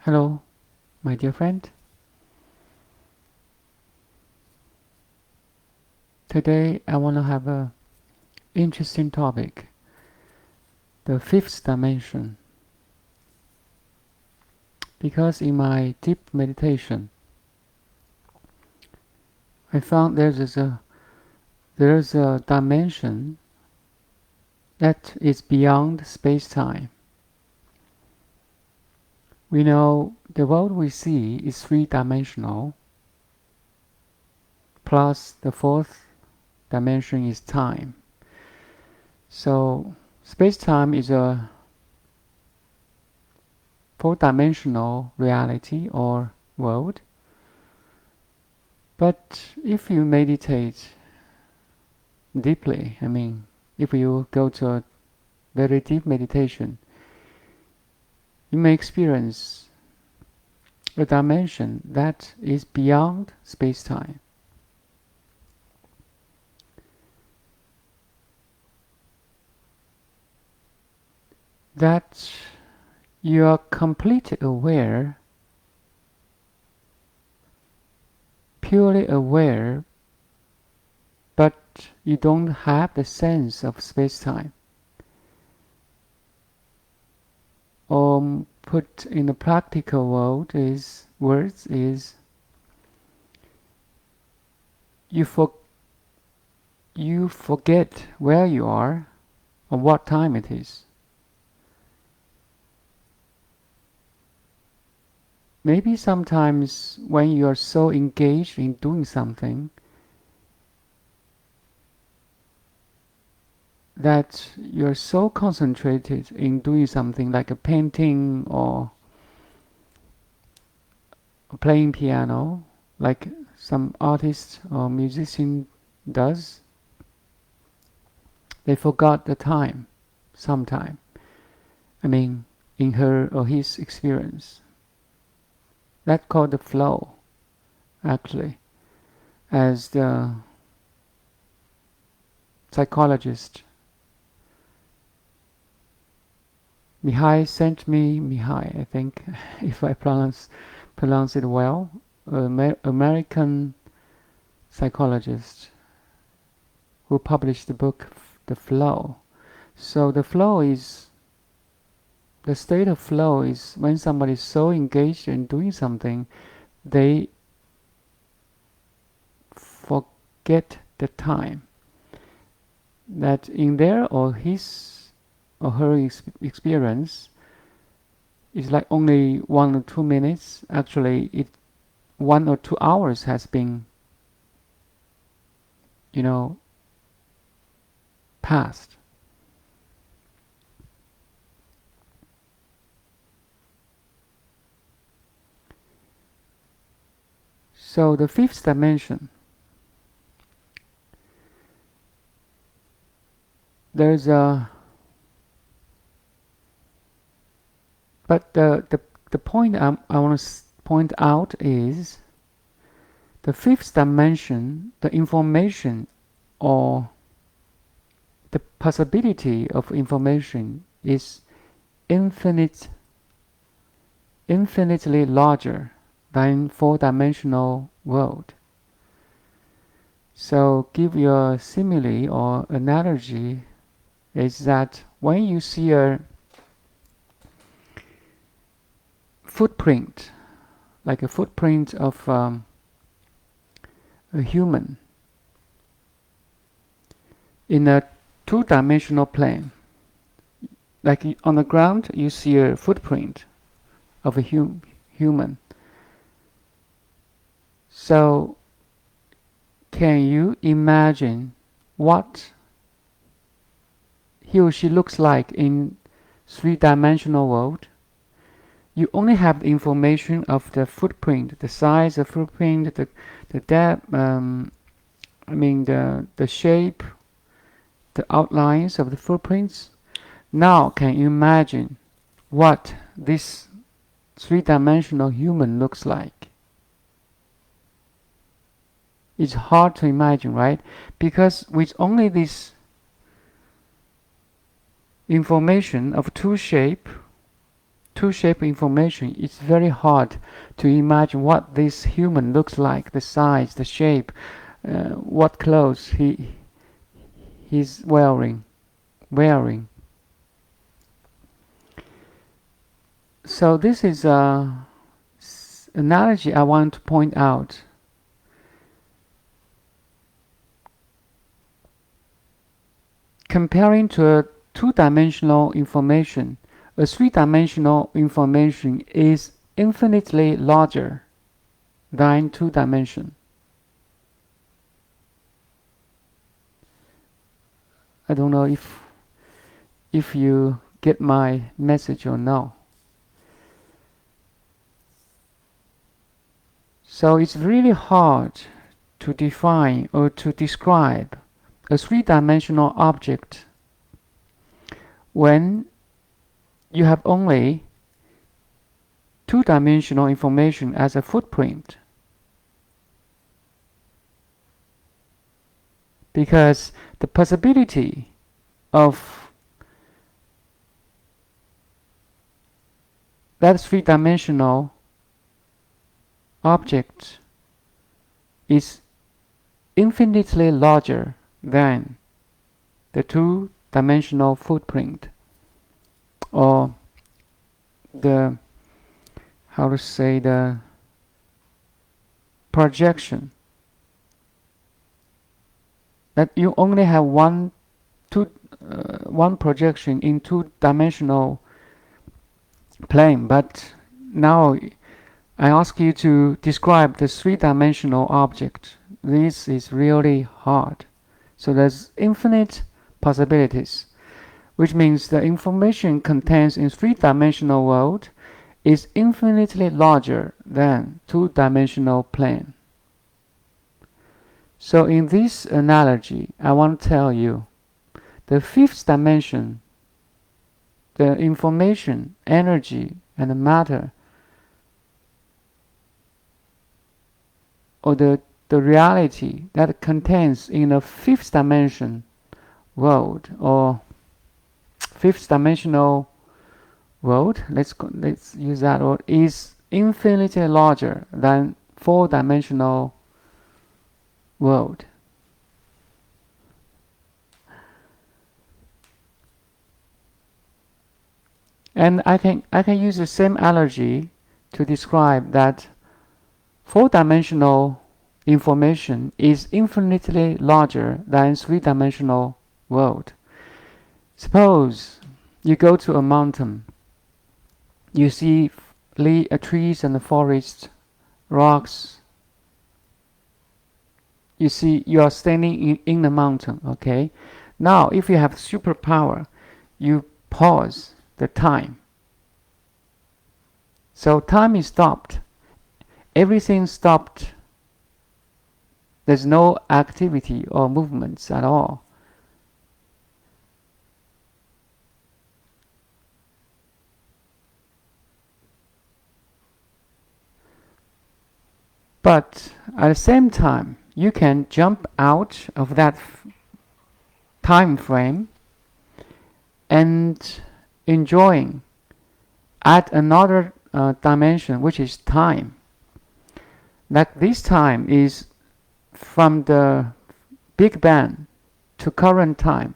Hello, my dear friend. Today I want to have a interesting topic, the fifth dimension. Because in my deep meditation, I found there's a dimension that is beyond space-time. We know the world we see is three-dimensional, plus the fourth dimension is time. So space-time is a four-dimensional reality or world. But if you meditate deeply, if you go to a very deep meditation, you may experience a dimension that is beyond space-time. That you are completely aware, purely aware, but you don't have the sense of space-time. Or put in the practical world words is you forget where you are or what time it is. Maybe sometimes when you are so engaged in doing something that you're so concentrated in doing something like a painting or playing piano, like some artist or musician does, they forgot the time sometime. In her or his experience. That's called the flow, actually. As the psychologist Mihai, I think, if I pronounce it well, American psychologist who published the book The Flow. So the state of flow is when somebody is so engaged in doing something, they forget the time. That in their or his or her experience is like only 1 or 2 minutes. Actually, 1 or 2 hours has been, passed. So the fifth dimension, there's a, but the point I want to point out is the fifth dimension, the information or the possibility of information is infinitely larger than four-dimensional world. So give your simile or analogy is that when you see a footprint, like a footprint of a human in a two-dimensional plane, like on the ground you see a footprint of a human. So can you imagine what he or she looks like in three-dimensional world? You only have the information of the footprint, the size of footprint, the depth, the shape, the outlines of the footprints. Now can you imagine what this three-dimensional human looks like? It's hard to imagine, right? Because with only this information of two shape, two-shape information, it's very hard to imagine what this human looks like, the size, the shape, what clothes he's wearing. So this is a analogy I want to point out. Comparing to a two-dimensional information, a three-dimensional information is infinitely larger than two dimension. I don't know if you get my message or no. So it's really hard to define or to describe a three-dimensional object when you have only two-dimensional information as a footprint. Because the possibility of that three-dimensional object is infinitely larger than the two-dimensional footprint, or the, how to say, the projection. That you only have one projection in two-dimensional plane, but now I ask you to describe the three-dimensional object. This is really hard. So there's infinite possibilities, which means the information contained in three-dimensional world is infinitely larger than two-dimensional plane. So in this analogy, I want to tell you the fifth dimension, the information, energy, and matter, or the reality that contains in a fifth dimension world, or fifth dimensional world, let's use that word, is infinitely larger than four-dimensional world. And I can use the same analogy to describe that four-dimensional information is infinitely larger than three-dimensional world. Suppose you go to a mountain, you see trees and the forest, rocks. You see you are standing in the mountain, okay? Now if you have superpower, you pause the time. So time is stopped. Everything stopped. There's no activity or movements at all. But at the same time, you can jump out of that time frame and enjoying at another dimension, which is time. That this time is from the Big Bang to current time.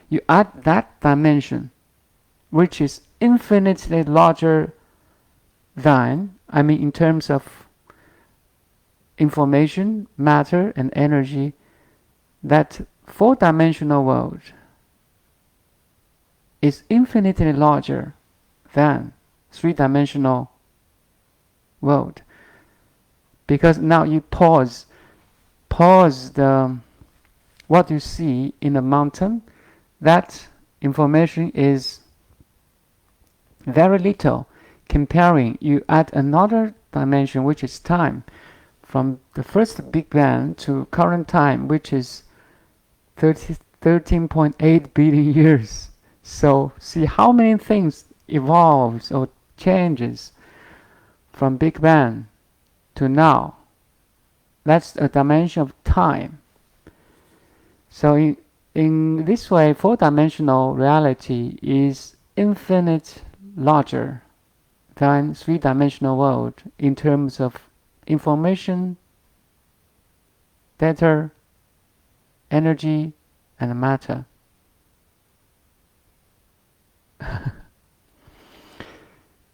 You add that dimension, which is infinitely larger than, in terms of information, matter, and energy, that four-dimensional world is infinitely larger than three-dimensional world. Because now you pause the what you see in the mountain, that information is very little comparing you add another dimension, which is time, from the first Big Bang to current time, which is 13.8 billion years. So see how many things evolves or changes from Big Bang to now. That's a dimension of time. So in this way, four-dimensional reality is infinite larger three-dimensional world in terms of information, data, energy, and matter.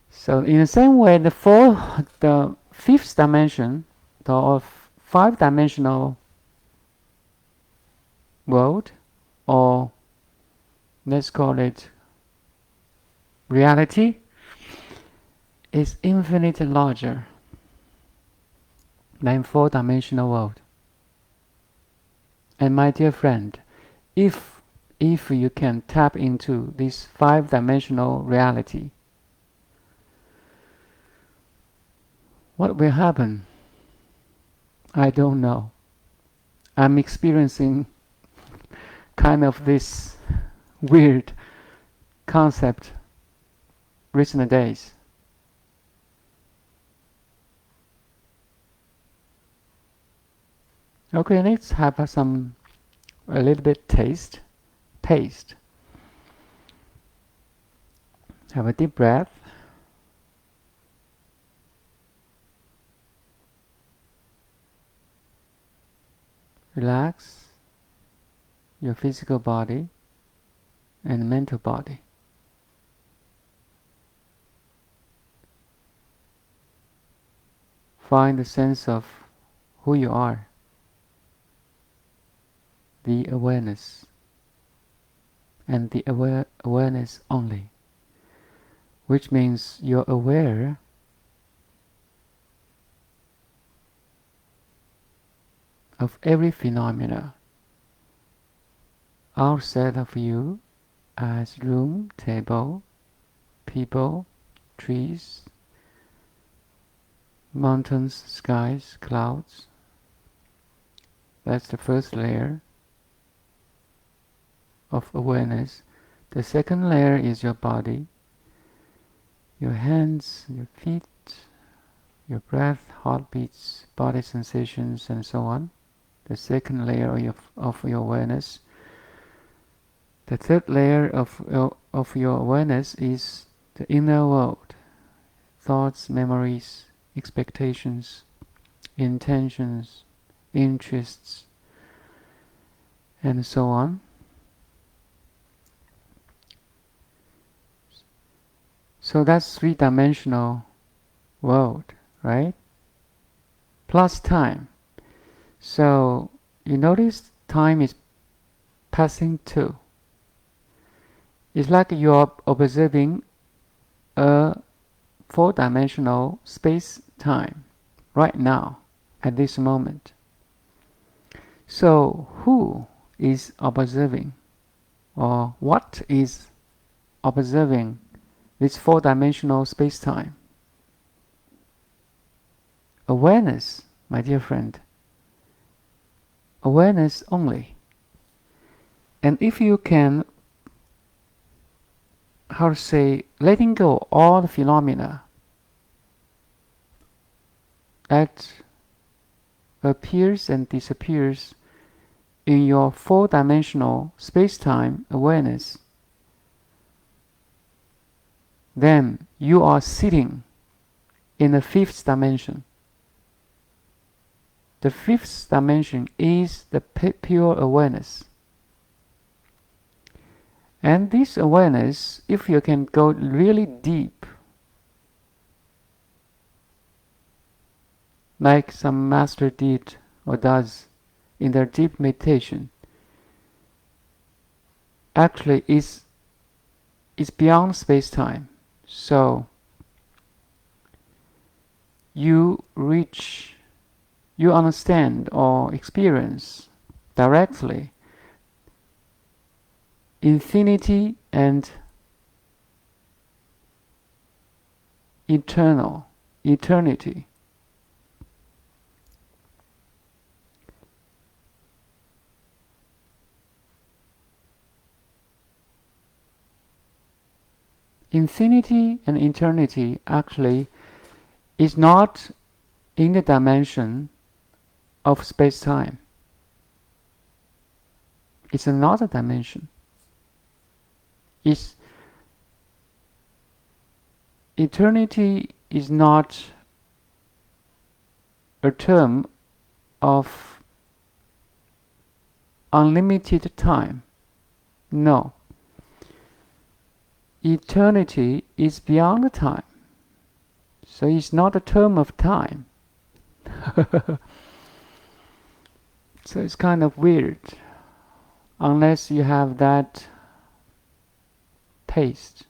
So in the same way, the fifth dimension, the five-dimensional world, or let's call it reality, is infinitely larger than four-dimensional world. And my dear friend, if you can tap into this five-dimensional reality, what will happen? I don't know. I'm experiencing kind of this weird concept recent days. Okay, let's have a little bit taste. Have a deep breath. Relax your physical body and mental body. Find the sense of who you are, the awareness, and the awareness only, which means you're aware of every phenomena outside of you, as room, table, people, trees, mountains, skies, clouds. That's the first layer of awareness. The second layer is your body, your hands, your feet, your breath, heartbeats, body sensations, and so on. The second layer of your awareness. The third layer of your awareness is the inner world, thoughts, memories, expectations, intentions, interests, and so on. So that's three-dimensional world, right? Plus time. So you notice time is passing too. It's like you're observing a four-dimensional space-time right now, at this moment. So who is observing, or what is observing this four-dimensional space-time? Awareness, my dear friend. Awareness only. And if you can, how to say, letting go all the phenomena that appears and disappears in your four-dimensional space-time awareness, then you are sitting in the fifth dimension. The fifth dimension is the pure awareness. And this awareness, if you can go really deep, like some master did or does in their deep meditation, actually is beyond space-time. So you understand or experience directly infinity and eternity. Infinity and eternity actually is not in the dimension of space-time. It's another dimension. It's eternity is not a term of unlimited time. No. Eternity is beyond time. So it's not a term of time. So it's kind of weird unless you have that taste.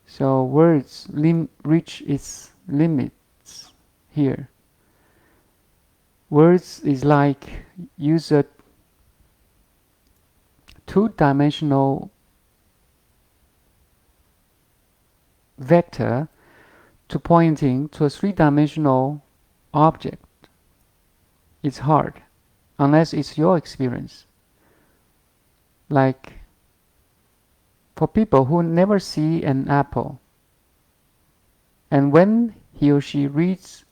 So words reach its limits here. Words is like use a two-dimensional vector to pointing to a three-dimensional object. It's hard unless it's your experience. Like for people who never see an apple, and when he or she reads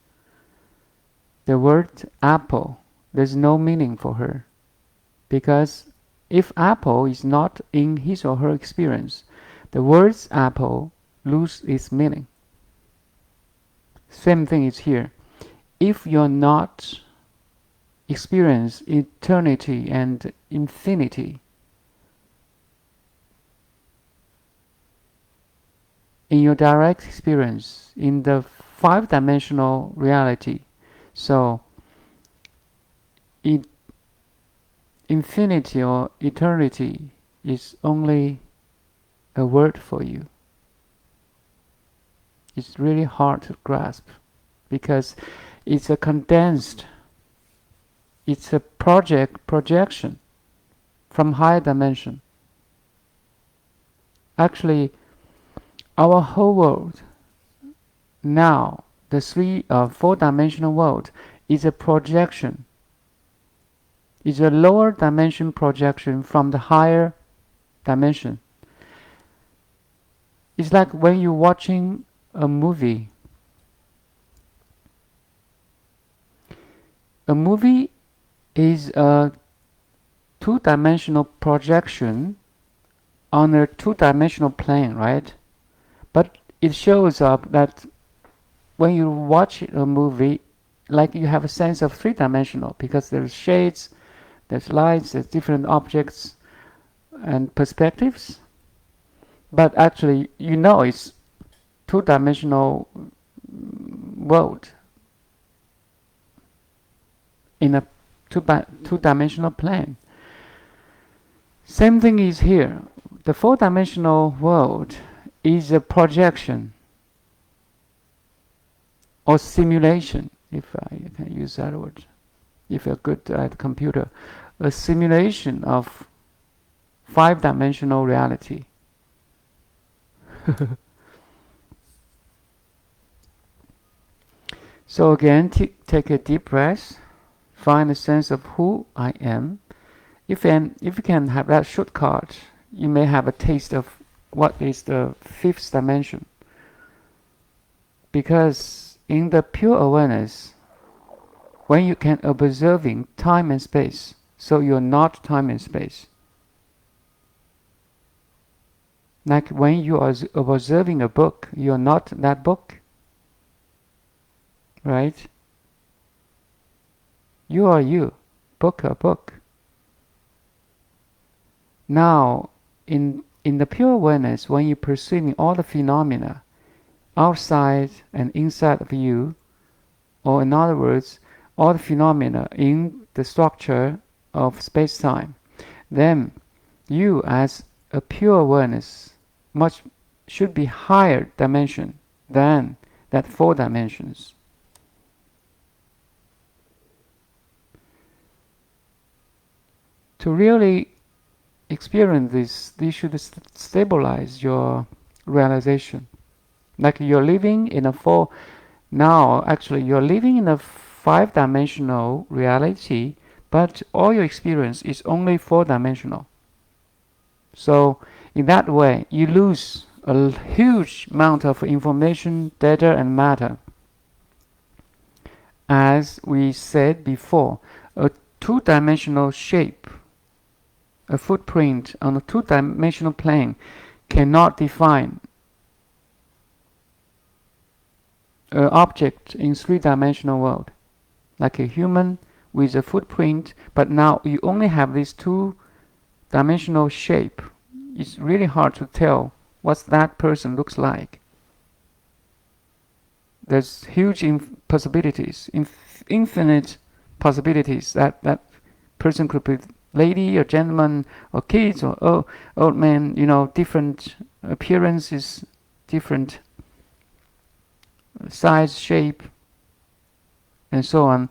the word apple, there's no meaning for her, because if apple is not in his or her experience, the words apple lose its meaning. Same thing is here. If you're not experience eternity and infinity in your direct experience in the five-dimensional reality, so infinity or eternity is only a word for you. It's really hard to grasp because it's a condensed, it's a projection from higher dimension. Actually, our whole world now, the four-dimensional world, is a projection. It's a lower dimension projection from the higher dimension. It's like when you're watching a movie. A movie is a two-dimensional projection on a two-dimensional plane, right? But it shows up that when you watch a movie, like you have a sense of three-dimensional, because there's shades, there's lights, there's different objects and perspectives. But actually, you know it's two-dimensional world in a two-dimensional plane. Same thing is here. The four-dimensional world is a projection or simulation, if I can use that word, if you're good at computer, a simulation of five-dimensional reality. So again, take a deep breath, find a sense of who I am. If you can have that shortcut, you may have a taste of what is the fifth dimension. Because in the pure awareness, when you can observing time and space, so you're not time and space. Like when you are observing a book, you're not that book. Right? You are you, book a book. Now, in the pure awareness, when you're perceiving all the phenomena outside and inside of you, or in other words, all the phenomena in the structure of space-time, then you as a pure awareness should be higher dimension than that four dimensions. To really experience this should stabilize your realization. Like you're living in you're living in a five-dimensional reality, but all your experience is only four-dimensional. So in that way, you lose a huge amount of information, data, and matter. As we said before, a two-dimensional shape, a footprint on a two-dimensional plane cannot define an object in three-dimensional world, like a human with a footprint, but now you only have this two-dimensional shape. It's really hard to tell what that person looks like. There's huge possibilities, infinite possibilities that person could be lady or gentleman or kids or old man, different appearances, different size, shape, and so on.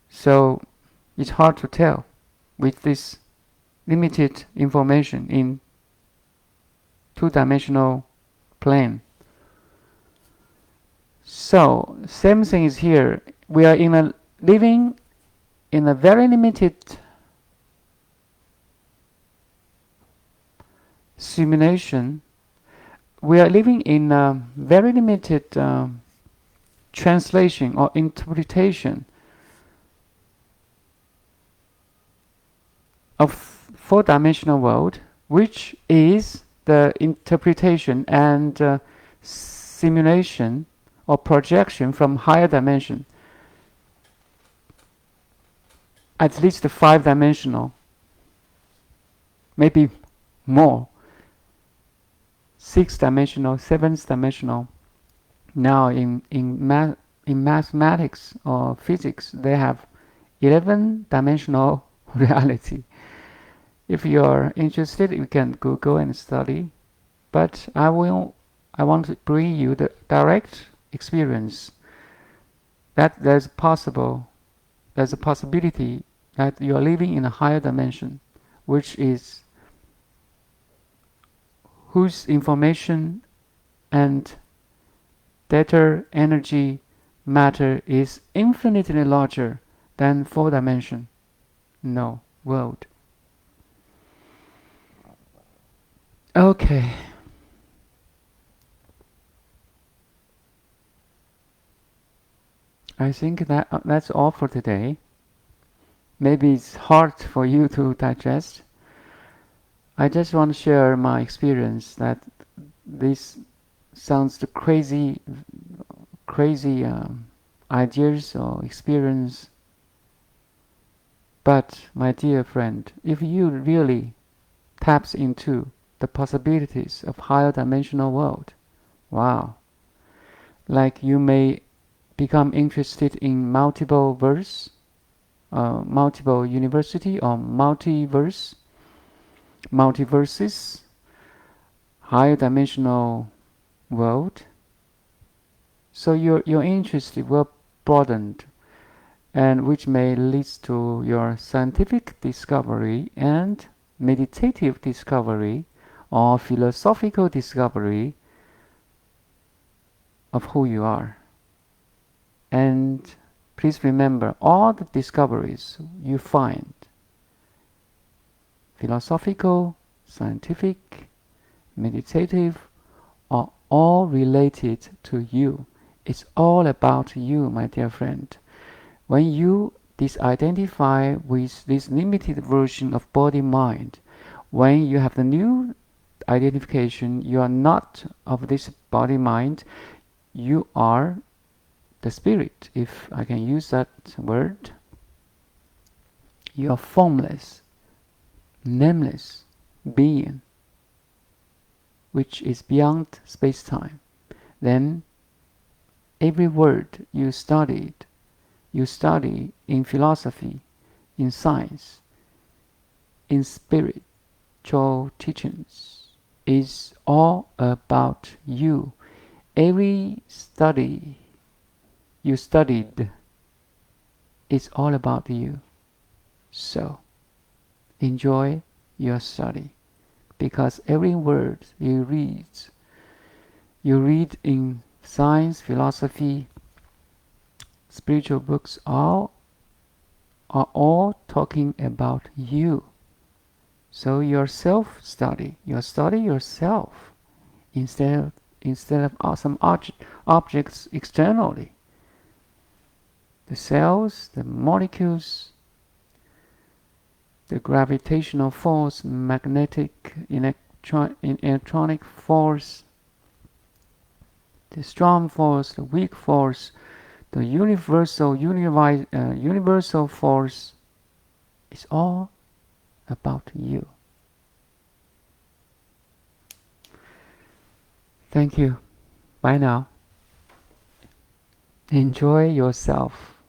So it's hard to tell with this limited information in two-dimensional plane. So same thing is here. We are living in a very limited simulation. We are living in a very limited translation or interpretation of four-dimensional world, which is the interpretation and simulation or projection from higher dimension, at least the five-dimensional, maybe more, six-dimensional, seventh-dimensional. Now in mathematics or physics, they have 11-dimensional reality. If you are interested, you can Google and study. But I want to bring you the direct experience that there's a possibility that you are living in a higher dimension, which is whose information and data, energy, matter is infinitely larger than four-dimension world. Okay. I think that's all for today. Maybe it's hard for you to digest. I just want to share my experience that this sounds crazy ideas or experience. But my dear friend, if you really taps into the possibilities of higher dimensional world, wow, like you may become interested in multiple university or multiverses, higher dimensional world. So your interest will broaden, and which may lead to your scientific discovery and meditative discovery or philosophical discovery of who you are. And please remember, all the discoveries you find, philosophical, scientific, meditative, are all related to you. It's all about you, my dear friend. When you disidentify with this limited version of body-mind, when you have the new identification, you are not of this body-mind, you are the spirit, if I can use that word. You are formless, nameless being, which is beyond space-time. Then every word you study in philosophy, in science, in spiritual teachings, is all about you. Every study you studied is all about you. So enjoy your study, because every word you read in science, philosophy, spiritual books are all talking about you. So your self-study, study yourself instead of some objects externally. The cells, the molecules, the gravitational force, magnetic electronic force, the strong force, the weak force, the universal force. It's all about you. Thank you. Bye now. Enjoy yourself.